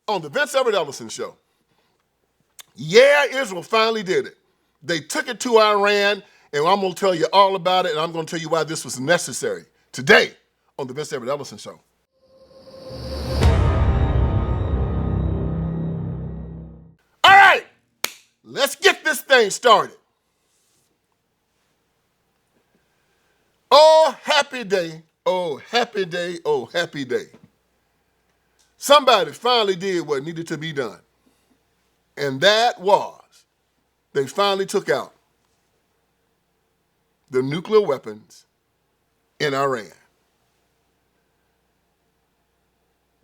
on the Vince Everett Ellison Show. Yeah, Israel finally did it. They took it to Iran, and I'm going to tell you all about it, and I'm going to tell you why this was necessary today on the Vince Everett Ellison Show. All right, let's get this thing started. Oh, happy day. Oh, happy day. Oh, happy day. Somebody finally did what needed to be done. And that was, they finally took out the nuclear weapons in Iran.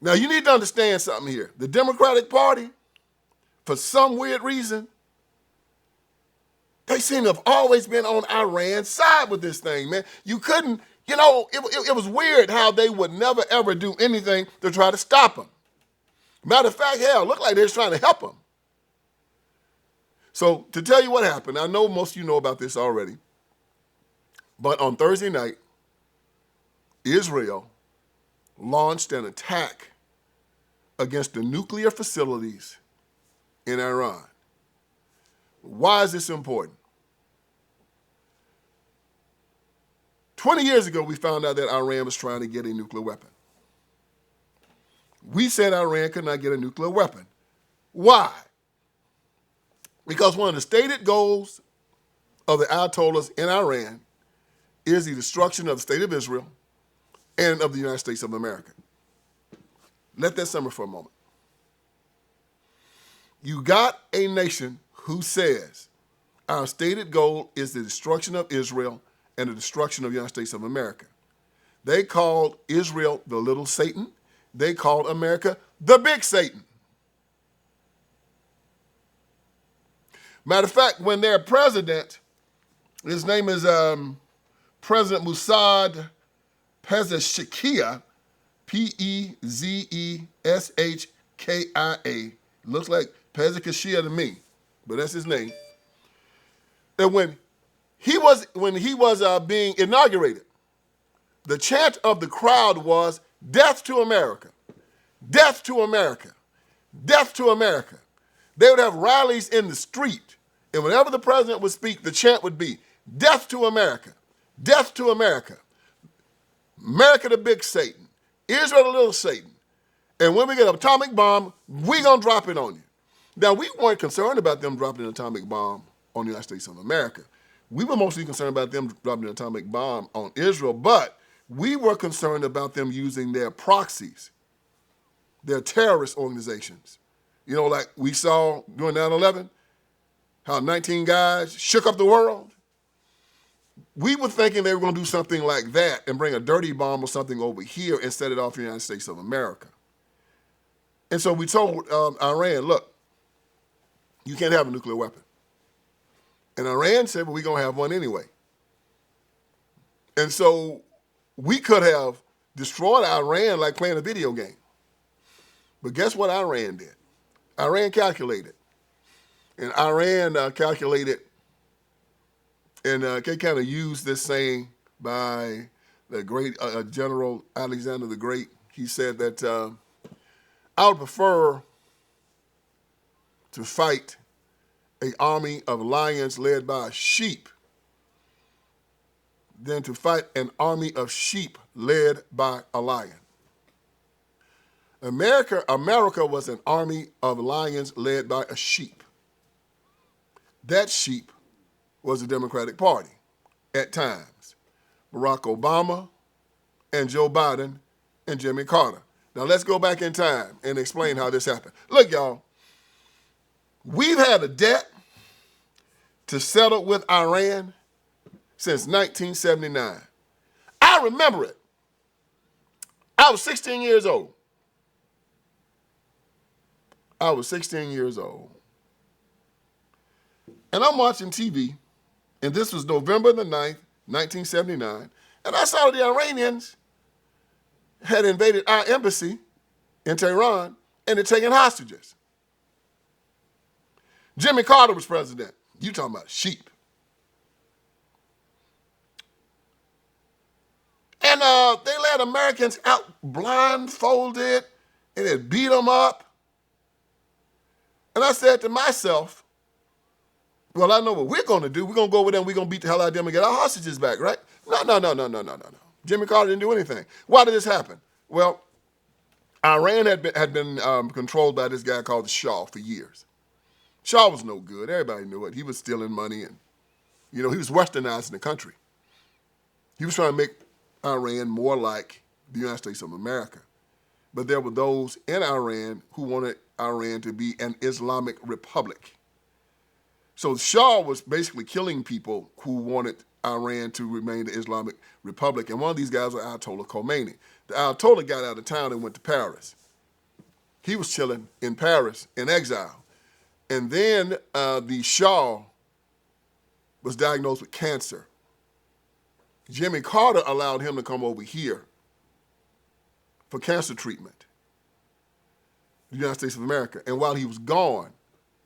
Now, you need to understand something here. The Democratic Party, for some weird reason, they seem to have always been on Iran's side with this thing, man. You couldn't, it was weird how they would never, ever do anything to try to stop them. Matter of fact, hell, it looked like they was trying to help them. So to tell you what happened, I know most of you know about this already, but on Thursday night, Israel launched an attack against the nuclear facilities in Iran. Why is this important? 20 years ago, we found out that Iran was trying to get a nuclear weapon. We said Iran could not get a nuclear weapon. Why? Because one of the stated goals of the Ayatollahs in Iran is the destruction of the state of Israel and of the United States of America. Let that simmer for a moment. You got a nation who says our stated goal is the destruction of Israel and the destruction of the United States of America. They called Israel the little Satan. They called America the big Satan. Matter of fact, when their president, his name is President Mossad Pezeshkian, Pezeshkia, looks like Pezeshkian to me, but that's his name. And when he was being inaugurated, the chant of the crowd was, "Death to America, death to America, death to America." They would have rallies in the street, and whenever the president would speak, the chant would be, "Death to America, death to America, America the big Satan, Israel the little Satan, and when we get an atomic bomb, we gonna drop it on you." Now, we weren't concerned about them dropping an atomic bomb on the United States of America. We were mostly concerned about them dropping an atomic bomb on Israel, but we were concerned about them using their proxies, their terrorist organizations. You know, like we saw during 9/11, how 19 guys shook up the world. We were thinking they were going to do something like that and bring a dirty bomb or something over here and set it off in the United States of America. And so we told Iran, look, you can't have a nuclear weapon. And Iran said, well, we're going to have one anyway. And so we could have destroyed Iran like playing a video game. But guess what Iran did? Iran calculated. And Iran calculated, and they kind of used this saying by the great General Alexander the Great. He said that I would prefer to fight an army of lions led by a sheep than to fight an army of sheep led by a lion. America was an army of lions led by a sheep. That sheep was the Democratic Party at times. Barack Obama and Joe Biden and Jimmy Carter. Now let's go back in time and explain how this happened. Look, y'all, we've had a debt to settle with Iran since 1979. I remember it. I was 16 years old. I was 16 years old. And I'm watching TV, and this was November the 9th, 1979, and I saw the Iranians had invaded our embassy in Tehran and had taken hostages. Jimmy Carter was president. You talking about sheep. And they let Americans out blindfolded, and it beat them up. And I said to myself, well, I know what we're going to do. We're going to go over there and we're going to beat the hell out of them and get our hostages back, right? No, no, no, no, no, no, no, no. Jimmy Carter didn't do anything. Why did this happen? Well, Iran had been controlled by this guy called the Shah for years. Shah was no good. Everybody knew it. He was stealing money and, he was westernizing the country. He was trying to make Iran more like the United States of America. But there were those in Iran who wanted Iran to be an Islamic republic. So Shah was basically killing people who wanted Iran to remain the Islamic republic. And one of these guys was Ayatollah Khomeini. The Ayatollah got out of town and went to Paris. He was chilling in Paris in exile. And then the Shah was diagnosed with cancer. Jimmy Carter allowed him to come over here for cancer treatment, the United States of America. And while he was gone,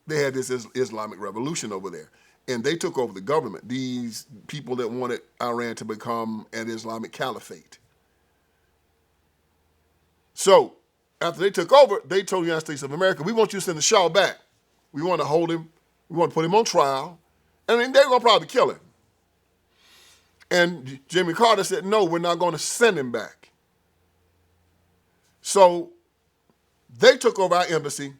they had this Islamic revolution over there. And they took over the government, these people that wanted Iran to become an Islamic caliphate. So after they took over, they told the United States of America, we want you to send the Shah back. We want to hold him. We want to put him on trial. And then they're going to probably kill him. And Jimmy Carter said, no, we're not going to send him back. So they took over our embassy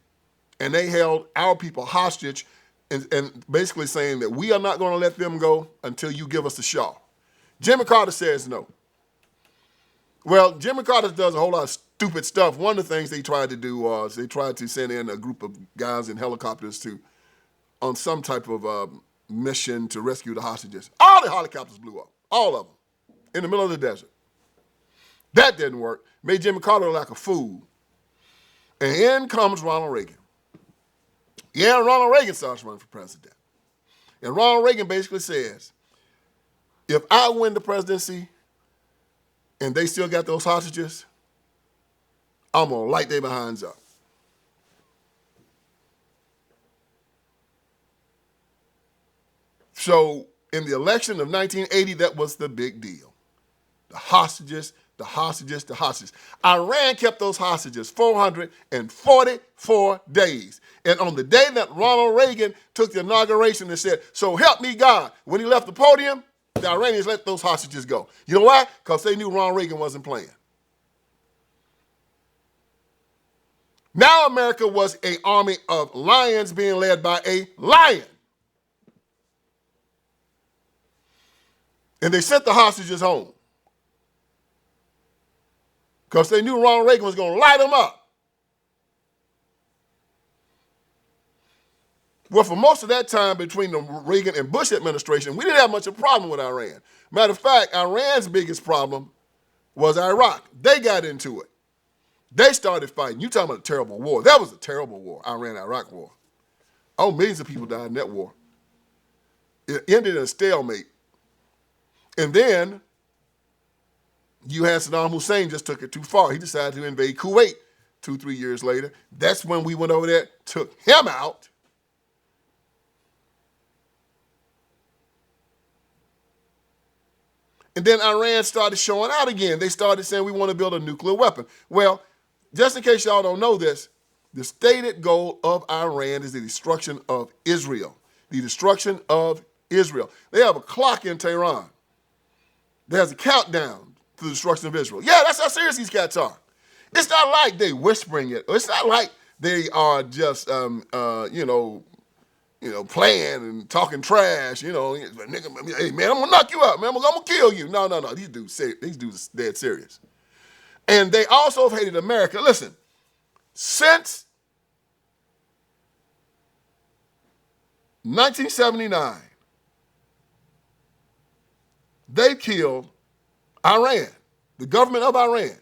and they held our people hostage and basically saying that we are not going to let them go until you give us the Shah. Jimmy Carter says no. Well, Jimmy Carter does a whole lot of stupid stuff. One of the things they tried to do was they tried to send in a group of guys in helicopters on some type of mission to rescue the hostages. All the helicopters blew up, all of them, in the middle of the desert. That didn't work. Made Jimmy Carter look like a fool. And in comes Ronald Reagan. Yeah, Ronald Reagan starts running for president. And Ronald Reagan basically says, if I win the presidency and they still got those hostages, I'm going to light their behinds up. So in the election of 1980, that was the big deal. The hostages, the hostages, the hostages. Iran kept those hostages 444 days. And on the day that Ronald Reagan took the inauguration and said, so help me God, when he left the podium, the Iranians let those hostages go. You know why? Because they knew Ronald Reagan wasn't playing. Now America was an army of lions being led by a lion. And they sent the hostages home. Because they knew Ronald Reagan was going to light them up. Well, for most of that time between the Reagan and Bush administration, we didn't have much of a problem with Iran. Matter of fact, Iran's biggest problem was Iraq. They got into it. They started fighting. You talking about a terrible war. That was a terrible war, Iran-Iraq war. Oh, millions of people died in that war. It ended in a stalemate. And then you had Saddam Hussein just took it too far. He decided to invade Kuwait 2-3 years later. That's when we went over there, took him out. And then Iran started showing out again. They started saying we want to build a nuclear weapon. Well, just in case y'all don't know this, the stated goal of Iran is the destruction of Israel. The destruction of Israel. They have a clock in Tehran. There's a countdown to the destruction of Israel. Yeah, that's how serious these cats are. It's not like they whispering it. It's not like they are just, playing and talking trash. Nigga, hey man, I'm gonna knock you out, man. I'm gonna kill you. No. These dudes dead serious. And they also have hated America. Listen, since 1979, they killed Iran. The government of Iran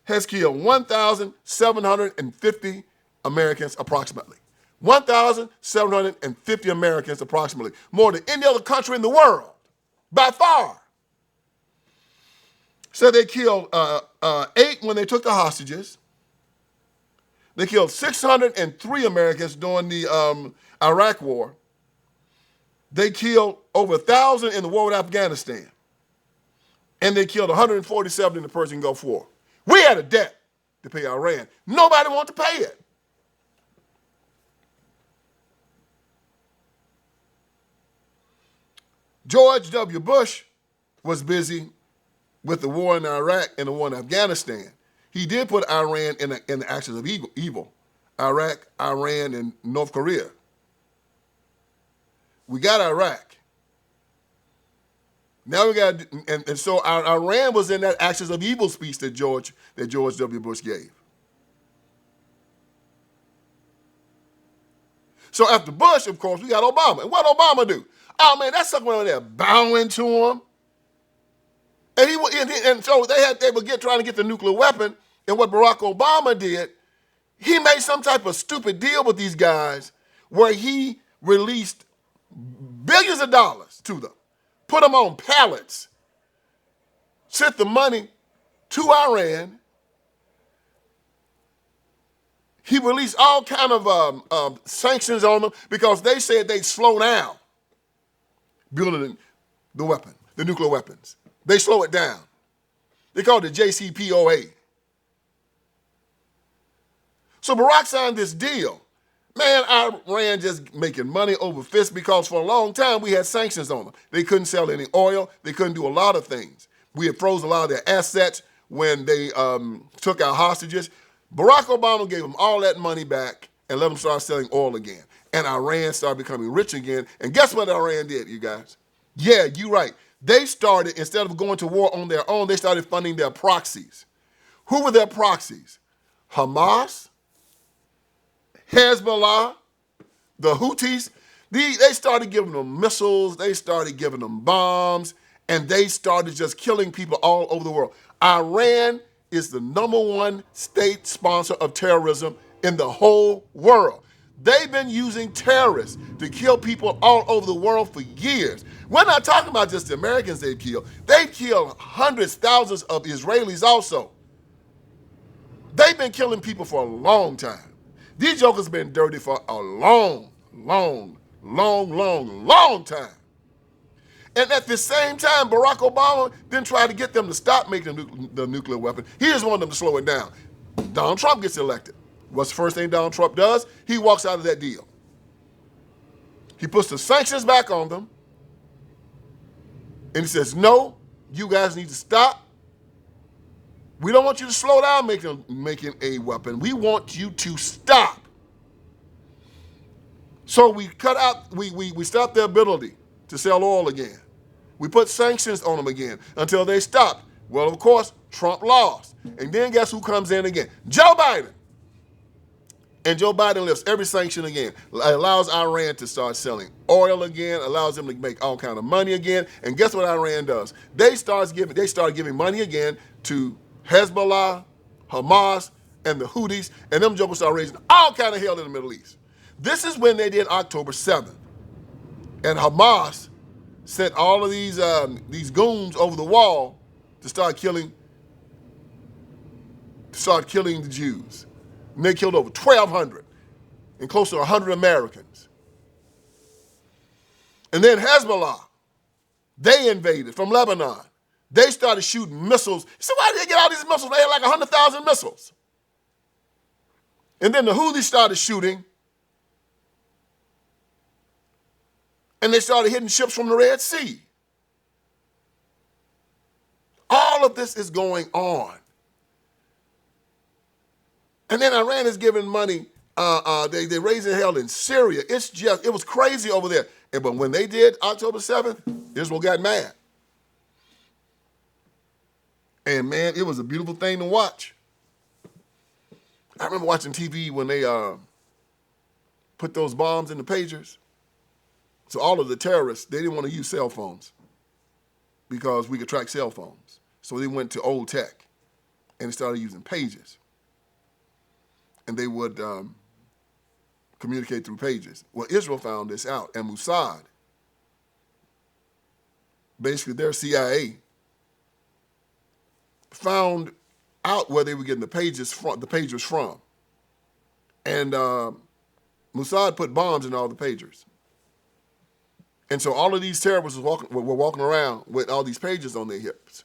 has killed 1,750 Americans approximately. 1,750 Americans approximately. More than any other country in the world, by far. So they killed 8 when they took the hostages. They killed 603 Americans during the Iraq War. They killed over 1,000 in the war with Afghanistan. And they killed 147 in the Persian Gulf War. We had a debt to pay Iran. Nobody wanted to pay it. George W. Bush was busy with the war in Iraq and the war in Afghanistan. He did put Iran in the axis of evil. Iraq, Iran, and North Korea. We got Iraq. Now we got, and so Iran was in that axis of evil speech that George W. Bush gave. So after Bush, of course, we got Obama. And what Obama do? Oh man, that sucker went over there bowing to him. And so they were trying to get the nuclear weapon. And what Barack Obama did, he made some type of stupid deal with these guys where he released billions of dollars to them, put them on pallets, sent the money to Iran. He released all kind of sanctions on them because they said they'd slow down building the weapon, the nuclear weapons. They slow it down. They called it JCPOA. So Barack signed this deal. Man, Iran just making money over fist because for a long time we had sanctions on them. They couldn't sell any oil. They couldn't do a lot of things. We had frozen a lot of their assets when they took our hostages. Barack Obama gave them all that money back and let them start selling oil again. And Iran started becoming rich again. And guess what Iran did, you guys? Yeah, you're right. They started, instead of going to war on their own, they started funding their proxies. Who were their proxies? Hamas, Hezbollah, the Houthis. They started giving them missiles, they started giving them bombs, and they started just killing people all over the world. Iran is the #1 state sponsor of terrorism in the whole world. They've been using terrorists to kill people all over the world for years. We're not talking about just the Americans they've killed. They've killed hundreds, thousands of Israelis also. They've been killing people for a long time. These jokers have been dirty for a long time. And at the same time, Barack Obama didn't try to get them to stop making the nuclear weapon. He just wanted them to slow it down. Donald Trump gets elected. What's the first thing Donald Trump does? He walks out of that deal. He puts the sanctions back on them. And he says, no, you guys need to stop. We don't want you to slow down making a weapon. We want you to stop. So we cut out, we stopped their ability to sell oil again. We put sanctions on them again until they stopped. Well, of course, Trump lost. And then guess who comes in again? Joe Biden. And Joe Biden lifts every sanction again. Allows Iran to start selling oil again, allows them to make all kind of money again. And guess what Iran does? They start giving money again to Hezbollah, Hamas, and the Houthis, and them jokers start raising all kind of hell in the Middle East. This is when they did October 7th. And Hamas sent all of these goons over the wall to start killing the Jews. And they killed over 1,200 and close to 100 Americans. And then Hezbollah, they invaded from Lebanon. They started shooting missiles. So why did they get all these missiles? They had like 100,000 missiles. And then the Houthis started shooting. And they started hitting ships from the Red Sea. All of this is going on. And then Iran is giving money. They're raising hell in Syria. It was crazy over there. But when they did October 7th, Israel got mad. And man, it was a beautiful thing to watch. I remember watching TV when they put those bombs in the pagers. So all of the terrorists, they didn't want to use cell phones because we could track cell phones. So they went to old tech and they started using pages. And they would communicate through pages. Well, Israel found this out, and Mossad, basically their CIA, found out where they were getting the pagers from. And Mossad put bombs in all the pagers. And so all of these terrorists were walking around with all these pages on their hips.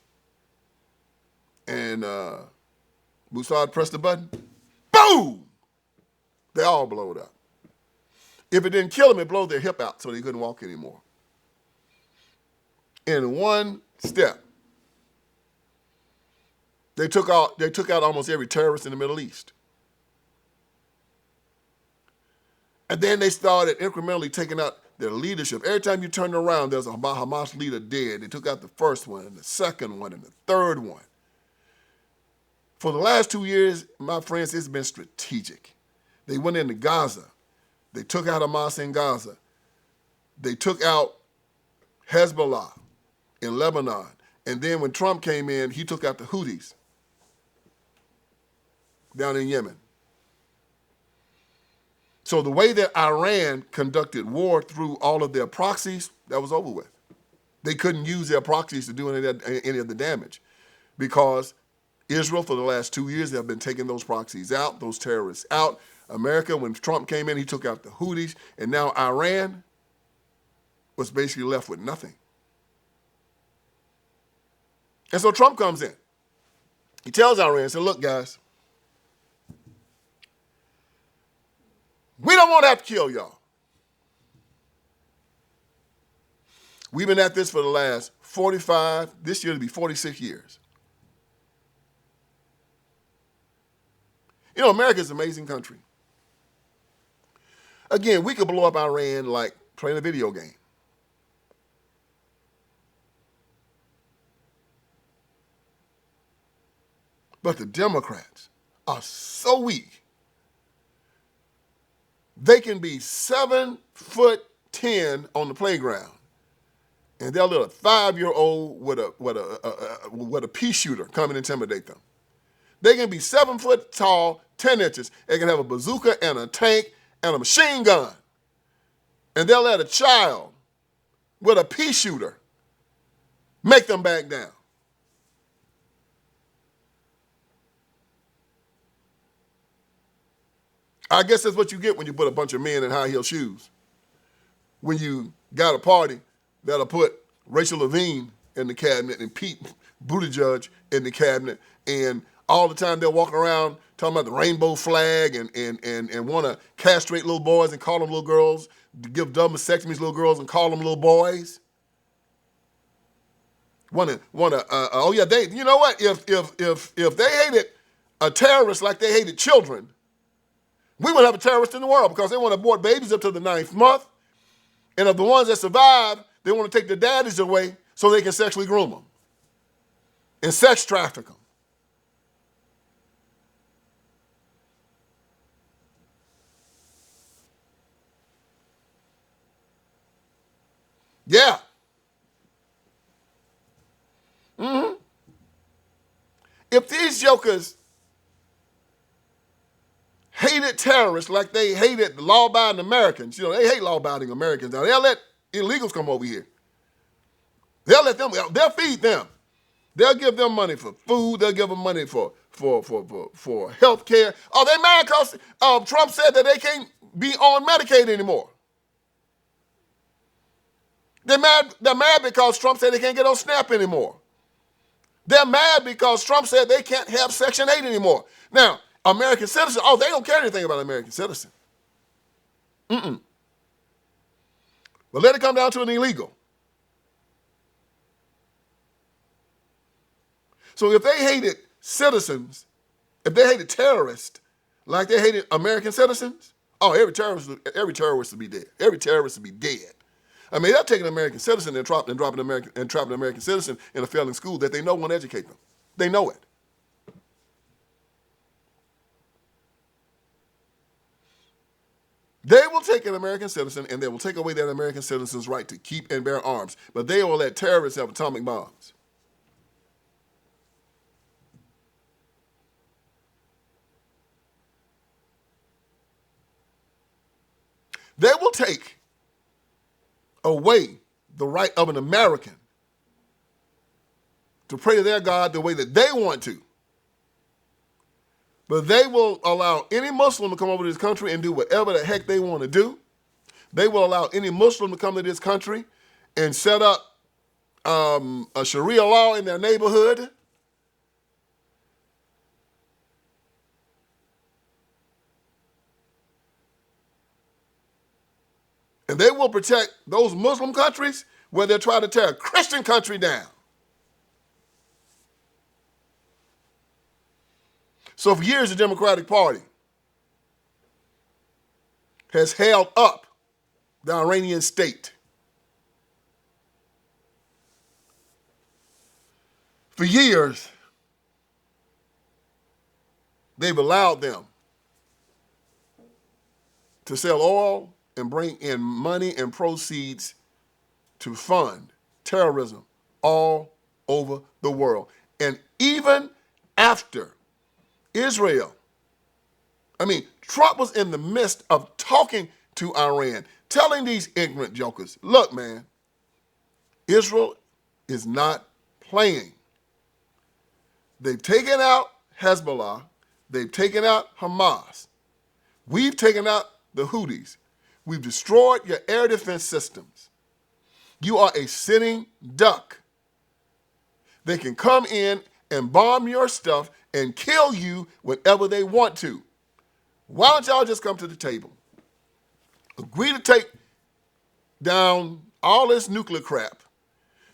And Mossad pressed the button. Boom! They all blowed up. If it didn't kill them, it blew their hip out so they couldn't walk anymore. in one step. They took out almost every terrorist in the Middle East. And then they started incrementally taking out their leadership. Every time you turned around, there's a Hamas leader dead. They took out the first one and the second one and the third one. For the last 2 years, my friends, it's been strategic. They went into Gaza. They took out Hamas in Gaza. They took out Hezbollah in Lebanon. And then when Trump came in, he took out the Houthis down in Yemen. So the way that Iran conducted war through all of their proxies, that was over with. They couldn't use their proxies to do any of the damage because Israel, for the last 2 years, they have been taking those proxies out, those terrorists out. America, when Trump came in, he took out the Houthis, and now Iran was basically left with nothing. And so Trump comes in. He tells Iran, said, look, guys, we don't want to have to kill y'all. We've been at this for the last 45, this year to be 46 years. You know, America's an amazing country. Again, we could blow up Iran like playing a video game. But the Democrats are so weak. They can be 7'10" on the playground, and they'll let a 5-year-old with a pea shooter come and intimidate them. They can be 7 foot tall, 10 inches. They can have a bazooka and a tank and a machine gun, and they'll let a child with a pea shooter make them back down. I guess that's what you get when you put a bunch of men in high heel shoes. When you got a party that'll put Rachel Levine in the cabinet and Pete Buttigieg in the cabinet, and all the time they'll walk around talking about the rainbow flag and want to castrate little boys and call them little girls, give double mastectomies to little girls and call them little boys. Oh yeah, you know what? If they hated a terrorist like they hated children, we wouldn't have a terrorist in the world because they want to abort babies up to the 9th month. And of the ones that survive, they want to take their daddies away so they can sexually groom them and sex traffic them. Yeah. If these jokers hated terrorists like they hated law-abiding Americans. You know, they hate law-abiding Americans. Now, they'll let illegals come over here. They'll feed them. They'll give them money for food. They'll give them money for health care. Oh, they mad because Trump said that they can't be on Medicaid anymore. They're mad because Trump said they can't get on SNAP anymore. They're mad because Trump said they can't have Section 8 anymore. Now, American citizen, they don't care anything about American citizen. But let it come down to an illegal. So if they hated citizens, if they hated terrorists like they hated American citizens, every terrorist would be dead. Every terrorist would be dead. I mean, they're taking an American citizen and trapping an American citizen in a failing school that they know won't educate them. They know it. They will take an American citizen and they will take away that American citizen's right to keep and bear arms. But they will let terrorists have atomic bombs. They will take away the right of an American to pray to their God the way that they want to. But they will allow any Muslim to come over to this country and do whatever the heck they want to do. They will allow any Muslim to come to this country and set up a Sharia law in their neighborhood. And they will protect those Muslim countries where they're trying to tear a Christian country down. So for years, the Democratic Party has held up the Iranian state. For years, they've allowed them to sell oil and bring in money and proceeds to fund terrorism all over the world. And even after Israel, Trump was in the midst of talking to Iran, telling these ignorant jokers, look, man, Israel is not playing. They've taken out Hezbollah. They've taken out Hamas. We've taken out the Houthis. We've destroyed your air defense systems. You are a sitting duck. They can come in and bomb your stuff and kill you whenever they want to. Why don't y'all just come to the table? Agree to take down all this nuclear crap.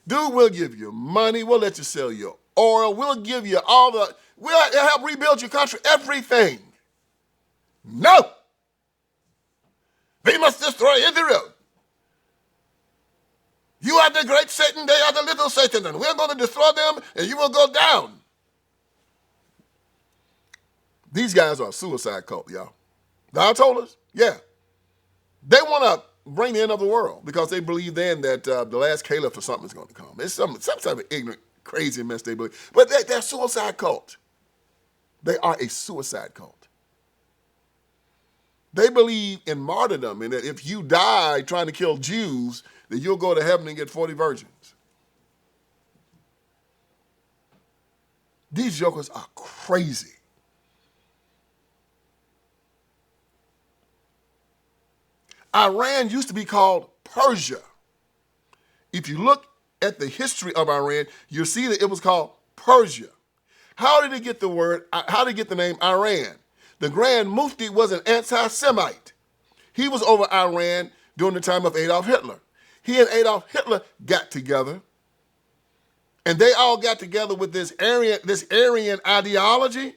Dude, we'll give you money. We'll let you sell your oil. We'll give you we'll help rebuild your country, everything. No. We must destroy Israel. You are the great Satan, they are the little Satan, and we're going to destroy them, and you will go down. These guys are a suicide cult, y'all. God told us, yeah. They want to bring the end of the world because they believe then that the last caliph or something is going to come. It's some type of ignorant, crazy mess they believe. But they're a suicide cult. They are a suicide cult. They believe in martyrdom and that if you die trying to kill Jews, that you'll go to heaven and get 40 virgins. These jokers are crazy. Iran used to be called Persia. If you look at the history of Iran, you'll see that it was called Persia. How did it get the name Iran? The Grand Mufti was an anti-Semite. He was over Iran during the time of Adolf Hitler. He and Adolf Hitler got together, and they all got together with this Aryan ideology,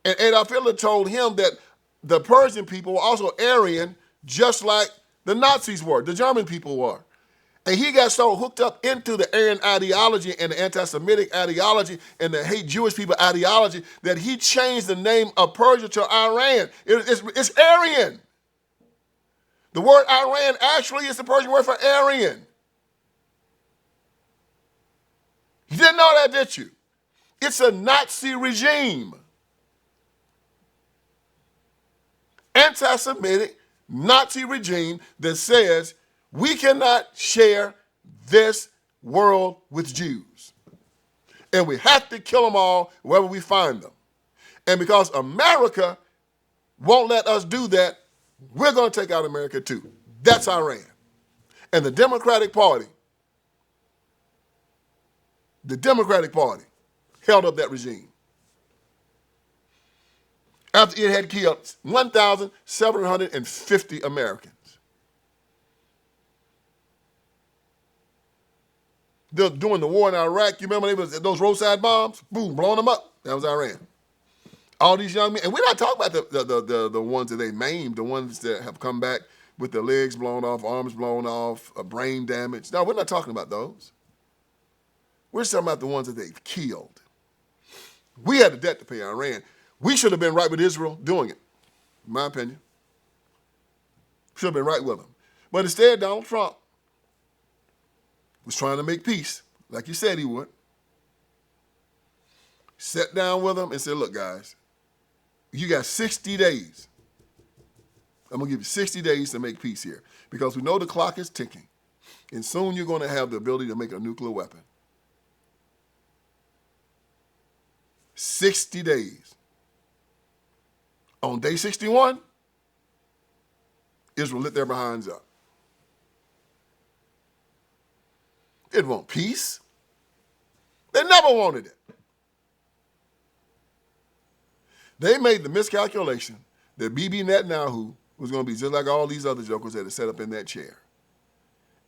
and Adolf Hitler told him that the Persian people were also Aryan, just like the Nazis were, the German people were. And he got so hooked up into the Aryan ideology and the anti-Semitic ideology and the hate Jewish people ideology that he changed the name of Persia to Iran. It's Aryan. The word Iran actually is the Persian word for Aryan. You didn't know that, did you? It's a Nazi regime. Anti-Semitic Nazi regime that says we cannot share this world with Jews. And we have to kill them all wherever we find them. And because America won't let us do that, we're going to take out America too. That's Iran. And the Democratic Party held up that regime after it had killed 1,750 Americans. During the war in Iraq, you remember those roadside bombs? Boom, blowing them up. That was Iran. All these young men, and we're not talking about the ones that they maimed, the ones that have come back with their legs blown off, arms blown off, brain damage. No, we're not talking about those. We're talking about the ones that they've killed. We had a debt to pay Iran. We should have been right with Israel doing it, in my opinion. Should have been right with them. But instead, Donald Trump was trying to make peace, like he said he would. Sat down with them and said, look, guys, you got 60 days. I'm going to give you 60 days to make peace here because we know the clock is ticking. And soon you're going to have the ability to make a nuclear weapon. 60 days. On day 61, Israel lit their behinds up. They didn't want peace. They never wanted it. They made the miscalculation that Bibi Netanyahu was going to be just like all these other jokers that are set up in that chair.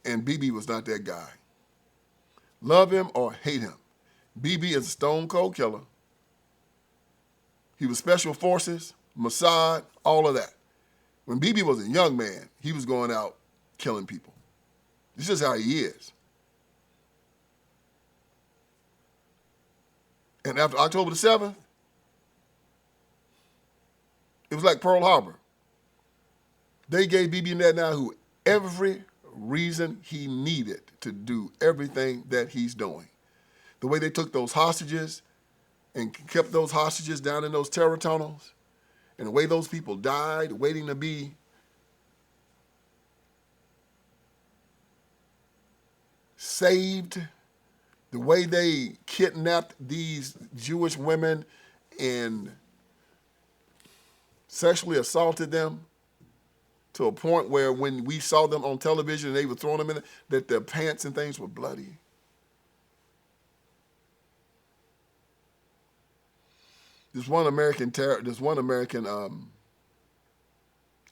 And Bibi was not that guy. Love him or hate him, BB is a stone cold killer. He was special forces, Mossad, all of that. When BB was a young man, he was going out killing people. This is how he is. And after October the 7th, it was like Pearl Harbor. They gave BB Netanyahu every reason he needed to do everything that he's doing. The way they took those hostages and kept those hostages down in those terror tunnels, and the way those people died waiting to be saved, the way they kidnapped these Jewish women and sexually assaulted them to a point where when we saw them on television and they were throwing them in, that their pants and things were bloody. There's one American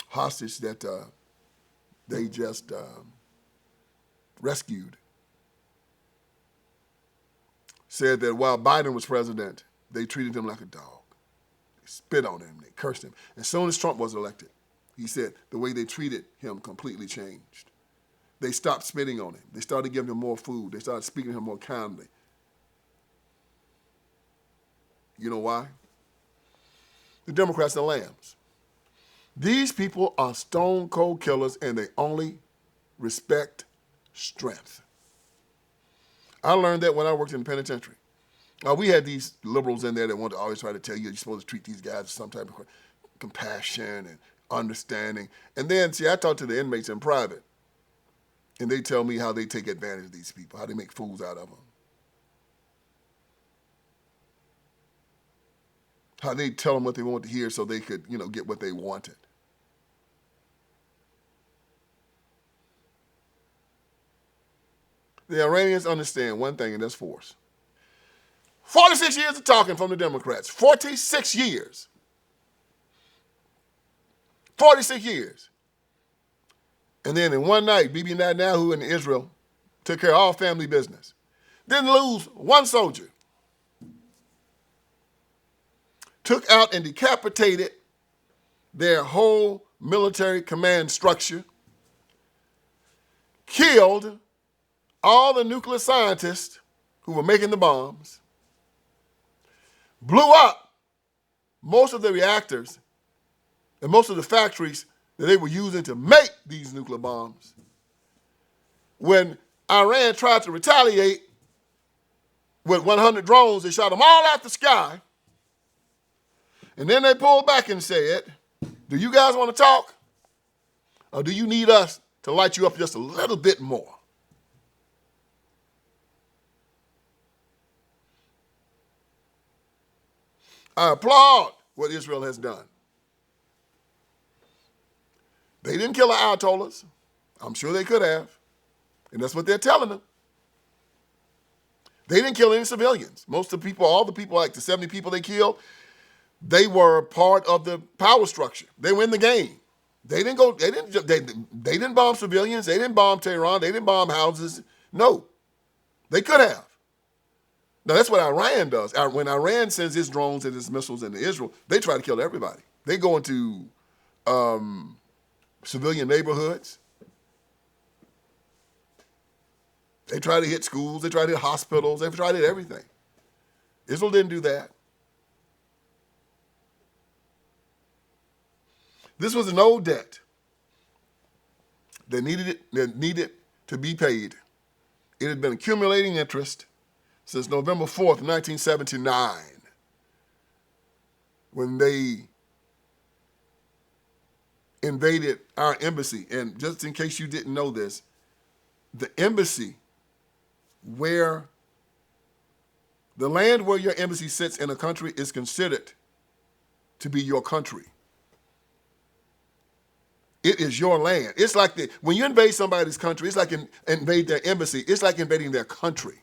hostage that they just rescued. Said that while Biden was president, they treated him like a dog. They spit on him, they cursed him. As soon as Trump was elected, he said the way they treated him completely changed. They stopped spitting on him. They started giving him more food. They started speaking to him more kindly. You know why? The Democrats are lambs. These people are stone cold killers and they only respect strength. I learned that when I worked in the penitentiary. We had these liberals in there that wanted to always try to tell you you're supposed to treat these guys with some type of compassion and understanding. And then, see, I talk to the inmates in private, and they tell me how they take advantage of these people, how they make fools out of them. How they tell them what they want to hear so they could, get what they wanted. The Iranians understand one thing, and that's force. 46 years of talking from the Democrats. 46 years. 46 years. And then in one night, Bibi Netanyahu in Israel took care of all family business. Didn't lose one soldier. Took out and decapitated their whole military command structure. Killed all the nuclear scientists who were making the bombs. Blew up most of the reactors and most of the factories that they were using to make these nuclear bombs. When Iran tried to retaliate with 100 drones, they shot them all out the sky. And then they pulled back and said, do you guys want to talk? Or do you need us to light you up just a little bit more? I applaud what Israel has done. They didn't kill the Ayatollahs. I'm sure they could have. And that's what they're telling them. They didn't kill any civilians. Most of the people, all the people, like the 70 people they killed, they were part of the power structure. They were in the game. They didn't bomb civilians. They didn't bomb Tehran. They didn't bomb houses. No, they could have. Now, that's what Iran does. When Iran sends its drones and its missiles into Israel, they try to kill everybody. They go into civilian neighborhoods. They try to hit schools. They try to hit hospitals. They try to hit everything. Israel didn't do that. This was an old debt that needed to be paid. It had been accumulating interest since November 4th, 1979, when they invaded our embassy. And just in case you didn't know this, the embassy where the land where your embassy sits in a country is considered to be your country. It is your land. It's like when you invade somebody's country, it's like invade their embassy. It's like invading their country.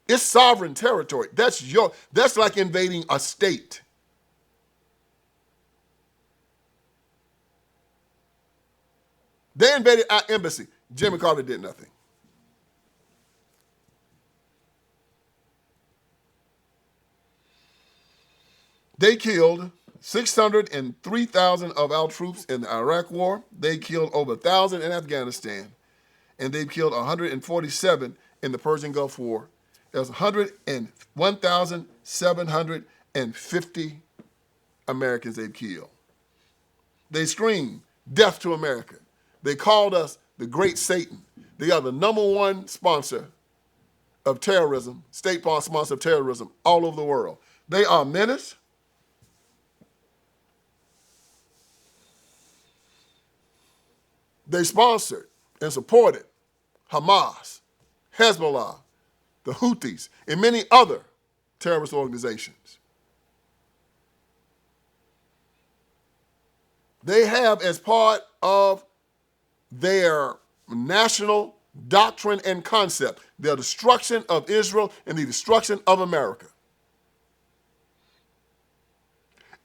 It's sovereign territory. That's like invading a state. They invaded our embassy. Jimmy Carter did nothing. They killed 603,000 of our troops in the Iraq War. They killed over 1,000 in Afghanistan. And they've killed 147 in the Persian Gulf War. There's 101,750 Americans they've killed. They screamed, death to America. They called us the Great Satan. They are the #1 sponsor of terrorism, state-sponsored sponsor of terrorism all over the world. They are menace. They sponsored and supported Hamas, Hezbollah, the Houthis, and many other terrorist organizations. They have, as part of their national doctrine and concept, the destruction of Israel and the destruction of America.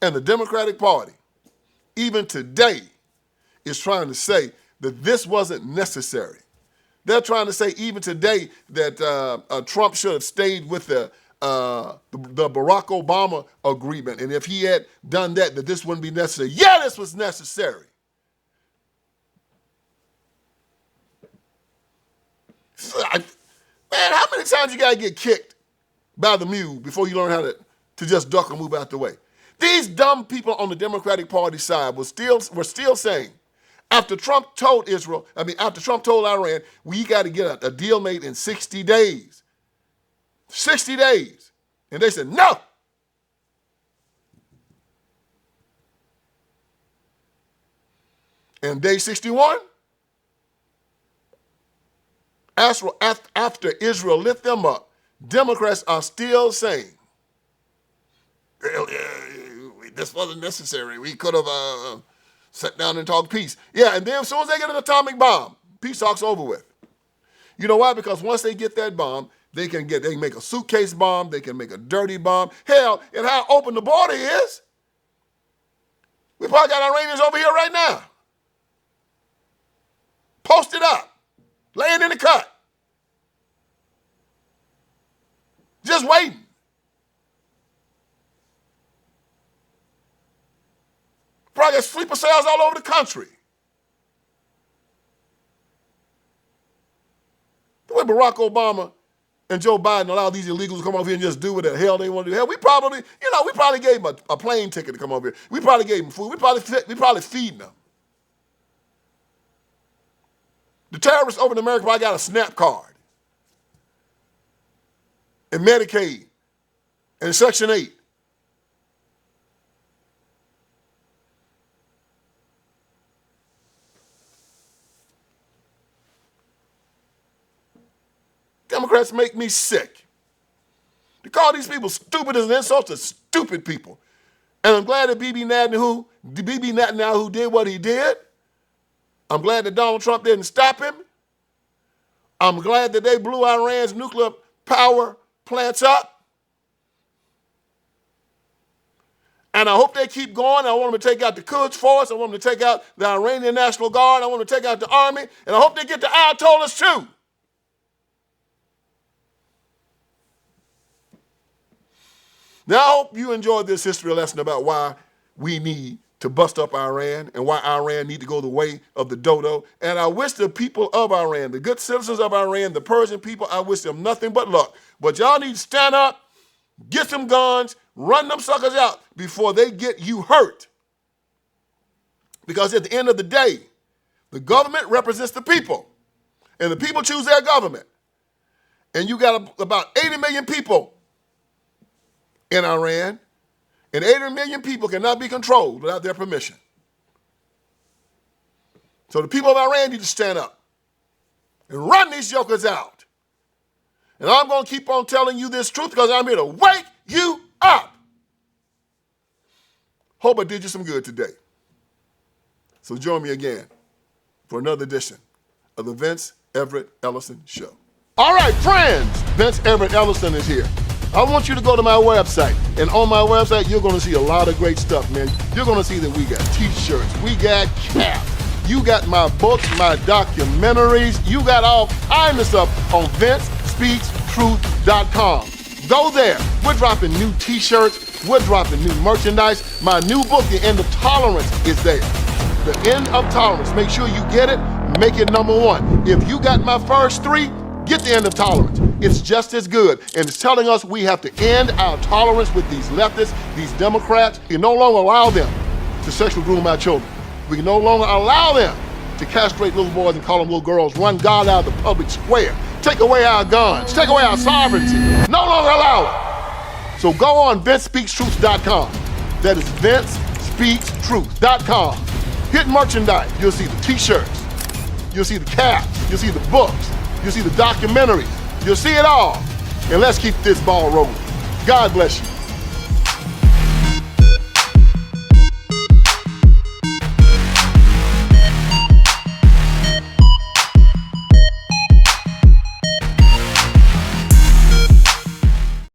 And the Democratic Party, even today, is trying to say that this wasn't necessary. They're trying to say even today that Trump should have stayed with the Barack Obama agreement, and if he had done that, that this wouldn't be necessary. Yeah, this was necessary. Man, how many times you gotta get kicked by the mule before you learn how to just duck or move out the way? These dumb people on the Democratic Party side were still saying, after Trump told Iran, we got to get a deal made in 60 days. 60 days. And they said, no. And day 61, after Israel lit them up, Democrats are still saying, this wasn't necessary. We could have sat down and talked peace. Yeah, and then as soon as they get an atomic bomb, peace talk's over with. You know why? Because once they get that bomb, they can make a suitcase bomb, they can make a dirty bomb. Hell, and how open the border is, we probably got Iranians over here right now. Posted up, laying in the cut. Just waiting. Probably got sleeper cells all over the country. The way Barack Obama and Joe Biden allow these illegals to come over here and just do what the hell they want to do. Hell, we probably gave them a plane ticket to come over here. We probably gave them food. We probably feeding them. The terrorists over in America probably got a SNAP card and Medicaid and Section 8. Democrats make me sick. To call these people stupid is an insult to stupid people. And I'm glad that Bibi Netanyahu did what he did. I'm glad that Donald Trump didn't stop him. I'm glad that they blew Iran's nuclear power plants up. And I hope they keep going. I want them to take out the Quds Force. I want them to take out the Iranian National Guard. I want them to take out the army. And I hope they get the Ayatollahs too. Now, I hope you enjoyed this history lesson about why we need to bust up Iran and why Iran need to go the way of the dodo. And I wish the people of Iran, the good citizens of Iran, the Persian people, I wish them nothing but luck. But y'all need to stand up, get some guns, run them suckers out before they get you hurt. Because at the end of the day, the government represents the people. And the people choose their government. And you got about 80 million people in Iran, and 80 million people cannot be controlled without their permission. So the people of Iran need to stand up and run these jokers out. And I'm going to keep on telling you this truth because I'm here to wake you up. Hope I did you some good today. So join me again for another edition of the Vince Everett Ellison Show. All right, friends, Vince Everett Ellison is here. I want you to go to my website, and on my website, you're going to see a lot of great stuff, man. You're going to see that we got t-shirts, we got caps, you got my books, my documentaries, you got all kinds of stuff on VinceSpeaksTruth.com. Go there. We're dropping new t-shirts, We're dropping new merchandise. My new book, The End of Tolerance, is there. The End of Tolerance. Make sure you get it. Make it #1. If you got my first 3, get The End of Tolerance. It's just as good. And it's telling us we have to end our tolerance with these leftists, these Democrats. We can no longer allow them to sexually groom our children. We can no longer allow them to castrate little boys and call them little girls, run God out of the public square, take away our guns, take away our sovereignty. No longer allow it. So go on VinceSpeaksTruth.com. That is VinceSpeaksTruth.com. Hit merchandise. You'll see the t-shirts. You'll see the caps. You'll see the books. You'll see the documentaries. You'll see it all. And let's keep this ball rolling. God bless you.